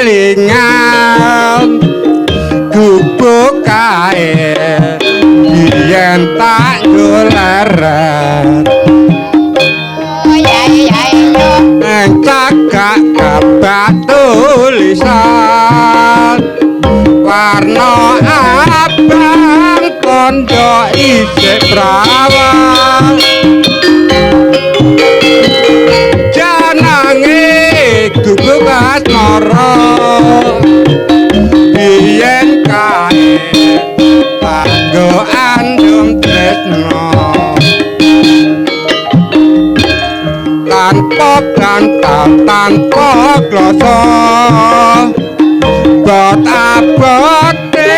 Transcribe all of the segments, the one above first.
kelingan gubuk kae yen tak doleret nang cagak kabak tulisan warna abang kondo isih prawan gubuk asmara biyen kae kanggo andum tresno tanpa bantal tanpa kloso bot abote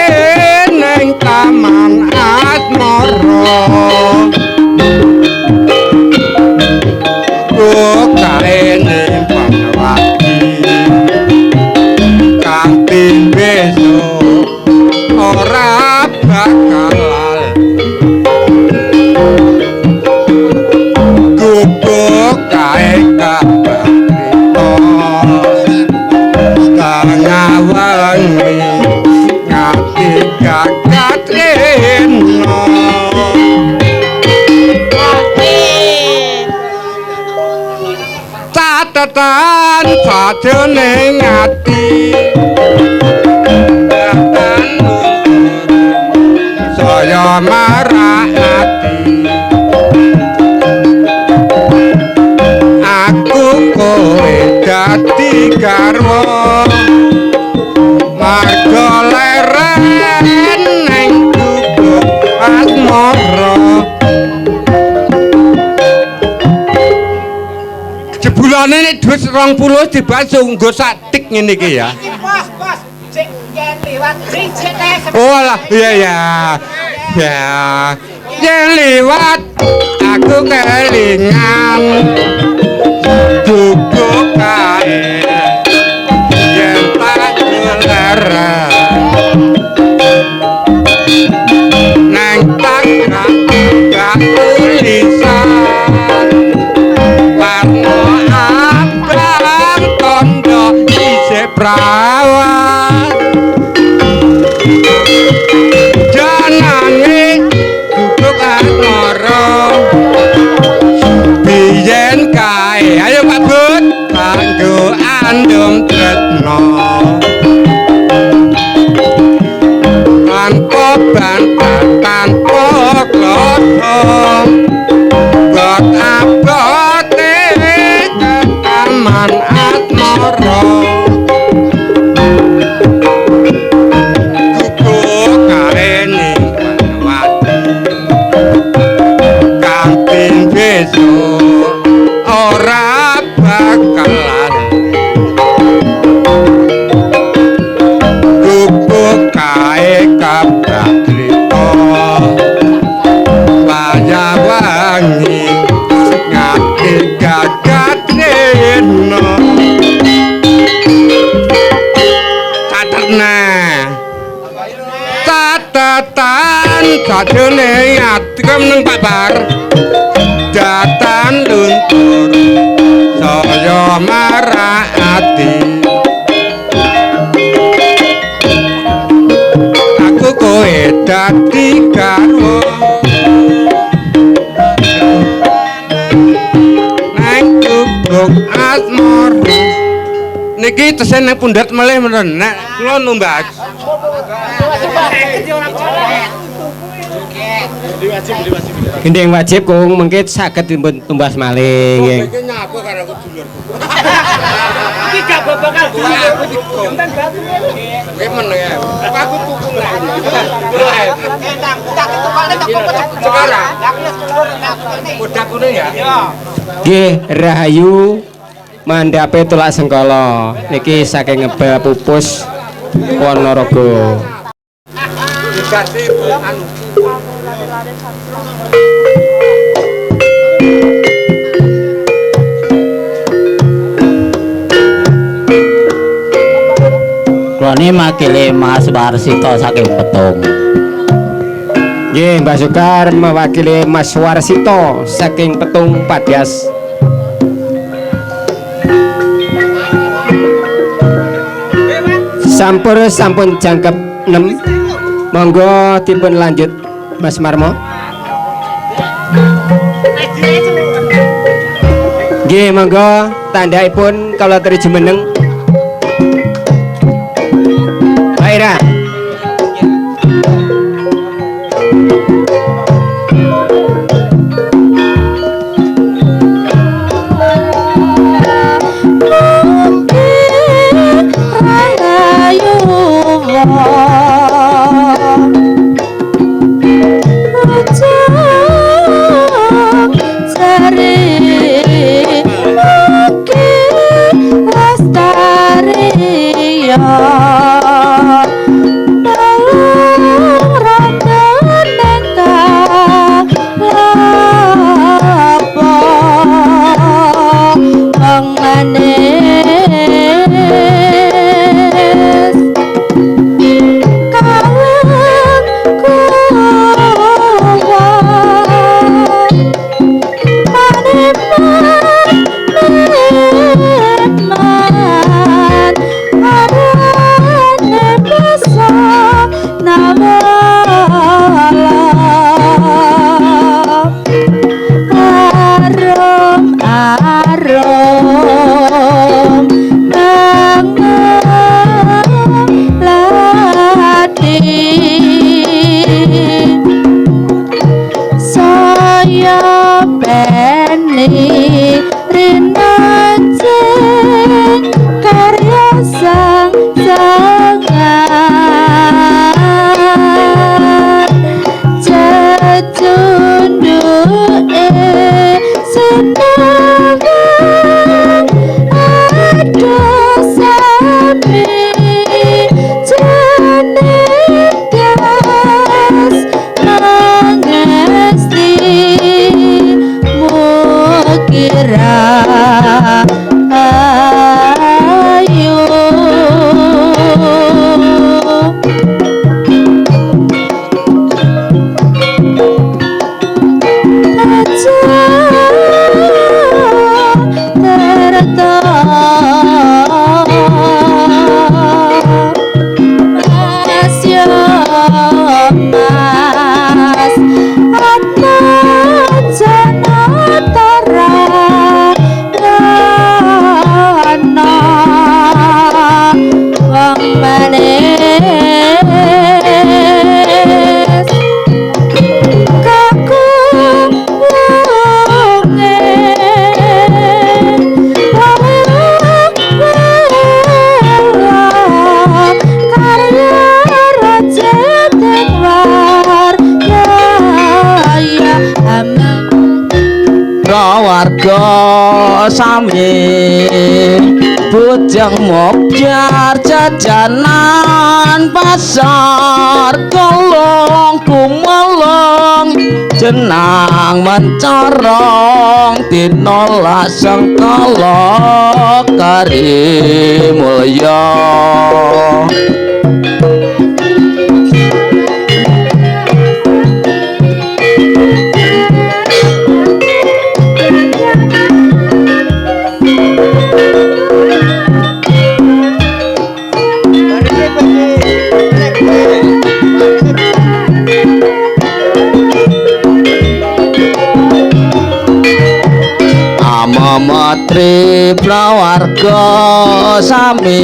ning taman asmara kae ning kanthi besok ora bakal gubuk kae kabeh tangawangi ngati gagat reno catatan sajane ngati saya marah hati aku kowe dadi garwa marga leren ning gubuk asmara jebulane nek dhuwit 20 dibahas nggo satik ngene iki ya bos sing yen liwat oh lah iya ya yen liwat aku kelingan gubuk kae yen tak doleret nang tak gak tulisan warna abang kondo isih prawan janane gubuk asmara biyen kae ayo Pak Bud kanggo andum tresno tanpa bantal tanpa kloso bot abote taman asmara gubuk kae ning kanthi besok ora bakalan gubuk kae kabeh crita wangi ngati gagat reno catatan sajane atikem nang Pak Bar datan luntur saya marah ati aku kowe dadi garwa nang gubuk asmara niki tesen nang pundhat melih menen nek kula numbas gendeng wajib kung mengke saged tumbas malih nggih iki nyapu karo dulur iki gak bakal dulur enten batu nggih men ya aku tuku tak tukane tak sekarang budak kuning ya nggih rahayu mandhape tulak sengkala niki saking ngebel pupus Ponorogo dikasih anu Roni makili Mas Warsito saking Petung. Nggih, Mbah Sukar mewakili Mas Warsito saking Petung Padas. Sampun jangkep 6. Monggo dipun lanjut Mas Marmo. Nggih, monggo tandhaipun kala teri jumeneng. Baira. Warga sami bujang mobyar jajanan pasar kolong kumelong jenang mencorong tinola sengkala kari mulya. Matri prawarga sami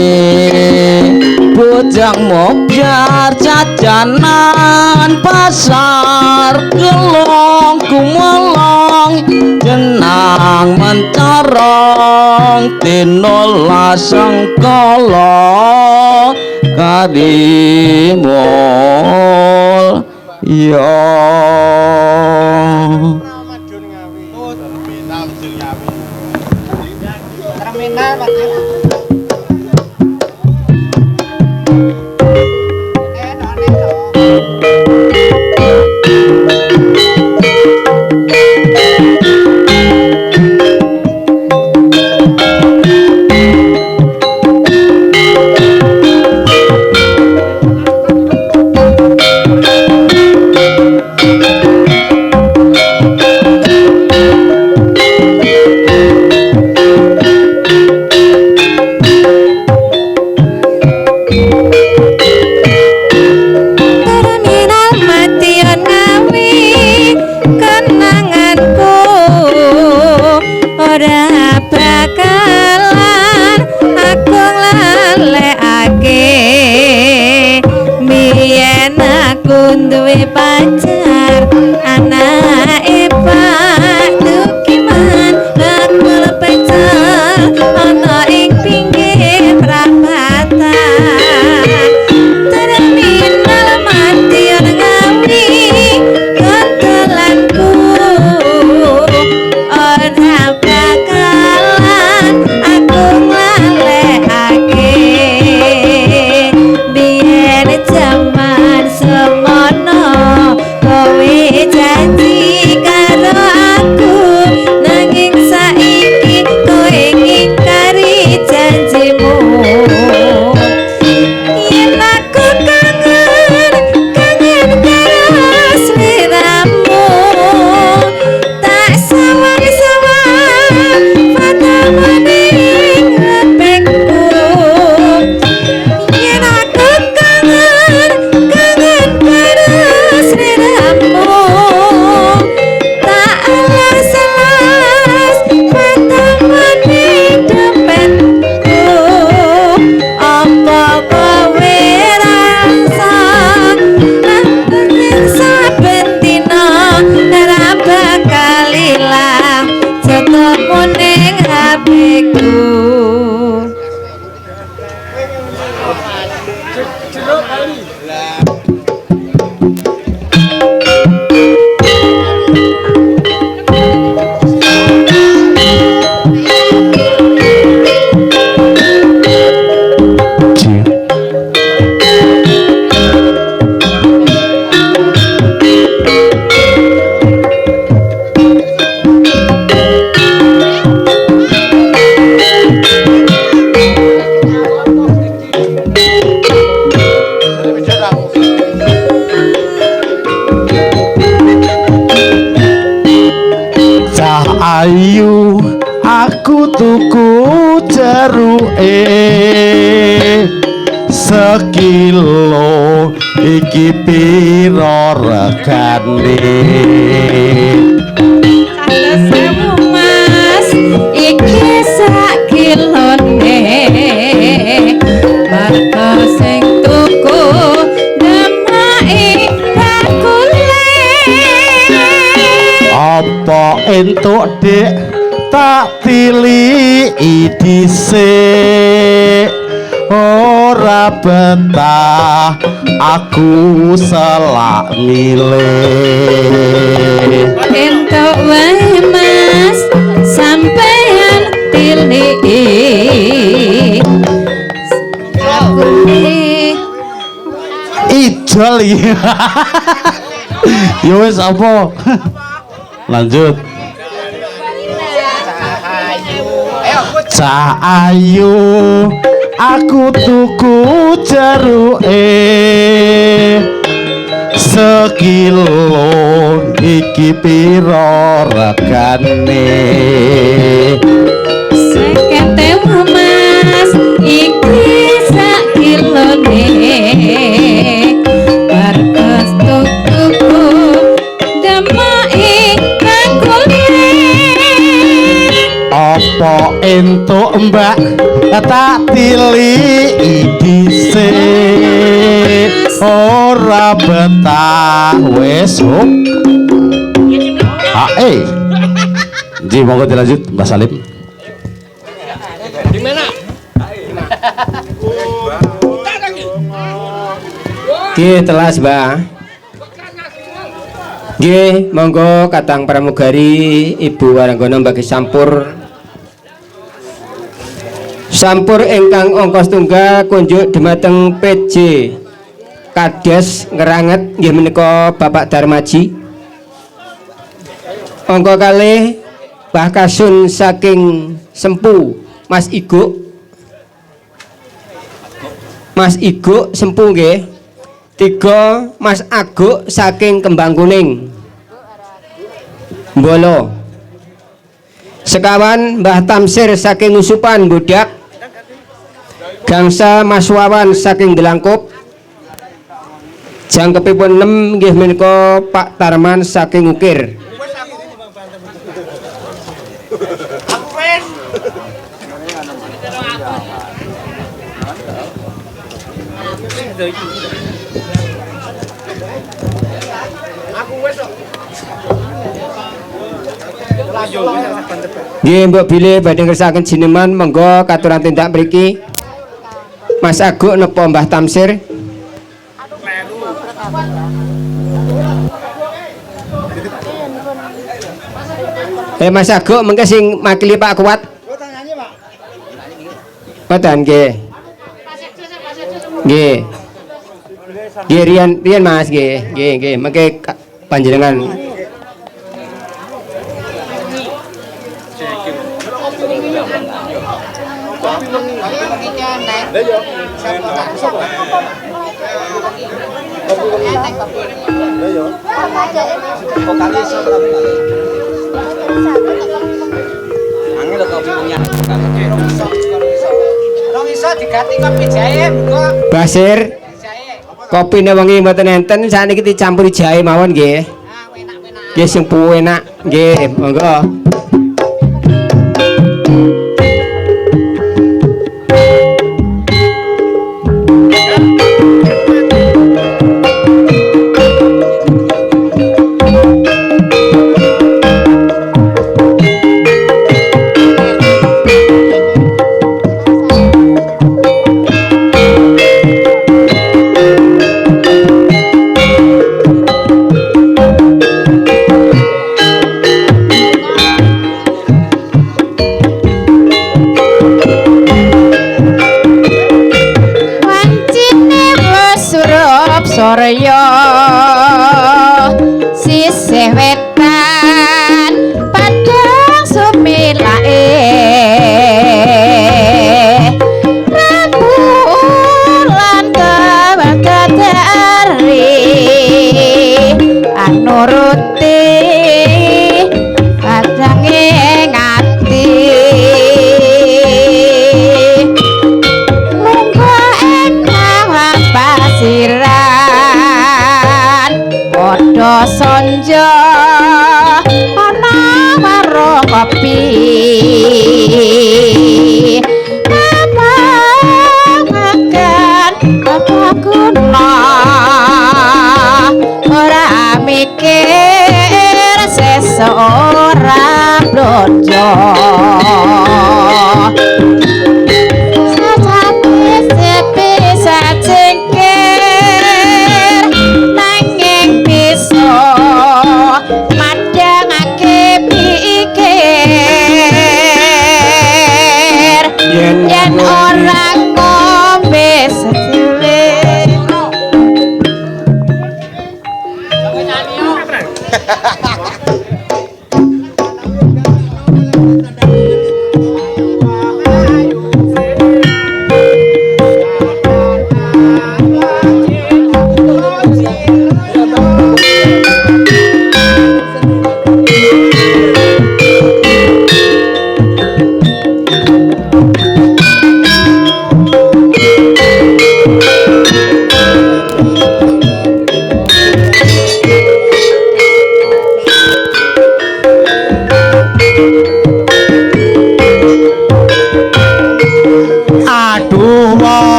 bujang mobyar jajanan pasar gelong kumelong jenang mencorong tinola sengkala kadimul ya. ibu duwe pacar anake Pak Dukiman bakul pecel ana ing pinggir prapatan terminal mati ngawi kondolanku ora bakalan aku ngalehake biyen jaman semono kowe janji karo aku nanging saiki kowe ngingkari janjimu yen aku kangen karo sliramu tak sawang-sawang padamu ning hatiku yen aku kangen karo sliramu tak alas-alas padamu ning dompetku apa kowe rasa nanging saben dina ora bakal ilang jotomu ning HP-ku. Cah ayu aku tuku jeruke sekilo iki piro regane Sewu mas iki sak kilone marga sing tuku nemake bakule apa entuk Dik tak tiliki dhisik ora betah aku selak milih entuk wae mas sampean tiliki bakule ijol iki ya wis apa lanjut Cah ayu aku tuku jeruke sekilo iki piro regane 50.000 mas iki sak kilone warga tuku demake bakule apa entuk mbak tak tiliki dhisik ora betah wis hop Ji monggo dilanjut Mbak Salim. Di mana? Nggih telas, Mbah. Nggih, monggo katang pramugari Ibu Waranggana bagi sampur. Sampur ingkang angka setunggal kunjuk dumateng PJ Kades Ngeranget nggih menika Bapak Darmaji. Angka kalih Mbah Kasun saking Sempu Mas Iguk. Mas Iguk Sempu nggih. 3 Mas Aguk saking Kembang Kuning Mbolo. Sekawan Mbah Tamsir saking Usupan Budak. Gangsa Mas Wawan saking Delangkup. Jangkepipun 6 nggih menika Pak Tarman saking Ukir. Nggih mbok bilih badhe ngersakaken jineman monggo katuran tindak mriki. Mas Aguk napa Mbah Tamsir? Mas Aguk mengke sing makili Pak Kuat. Mboten nggih. Nggih. Nggih riyen Mas nggih mengke panjenengan. Basir kopine wengi mboten enten saniki dicampuri jahe mawon nggih. Nggih sing enak nggih monggo. Soryo sisih wetan padang sumilae rembulan kawadari anuruti padange ngati monggo enang pasiran padha sonjo ana warung kopi apa makan apa guna ora mikir seseorang blonjo yen orang ngombe sedhewe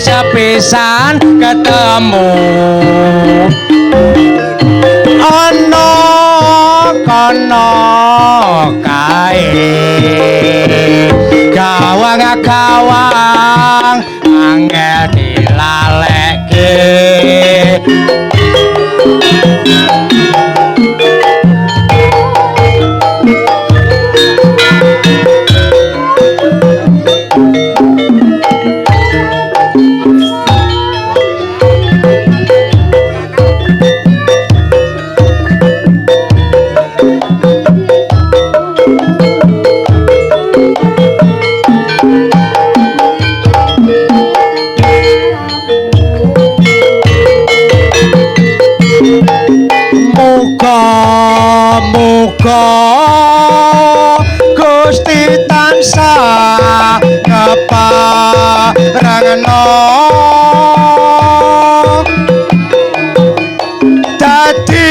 sepisan ketemu ana kono kae gawang angel dilalekke Gusti tansah ngeparengno dadi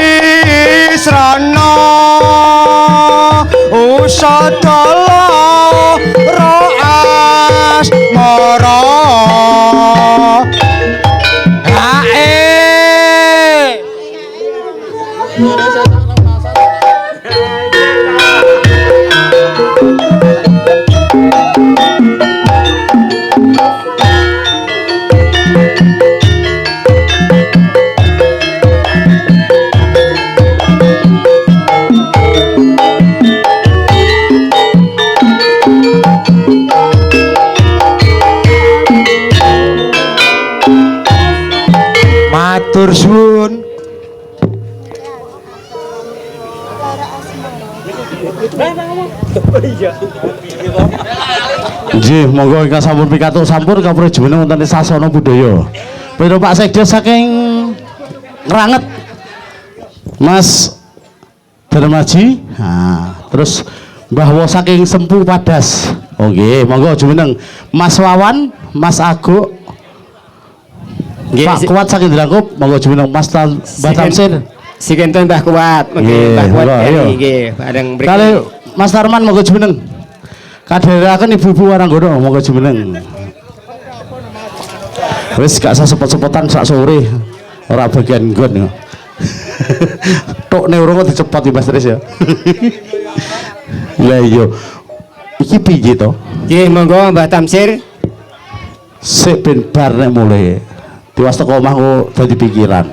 srana usadala roas mara Matur suwun. Nggih, monggo ingkang sampun pikatuk sampun kapuri jumeneng wonten sasana budaya. Pira Pak Sekda saking Ngranget. Mas Darmaji. Nah, terus Mbah Wo saking Sempu Padas. Oh nggih, monggo jumeneng Mas Wawan, Mas Aguk. Pak Kuat saking Drangkup, monggo jumeneng Mas Mbah Tamsir. Sikenten Mbah Kuat, Nggih, Mbah Kuat monggo, ayo. nggih, bareng mriki. Kali Mas Tarman monggo jumeneng. Kadheraken ibu-ibu Waranggono monggo jumeneng. Wis gak usah sepot-sepotan sak sore. Ora bagian nggon. Tok neurong dicepot di Mas Tris ya. Lah iya. Iki piye to? Nggih, monggo Mbah Tamsir. Sik ben bar nek mulai. Tiwas teko omah kok dadi pikiran.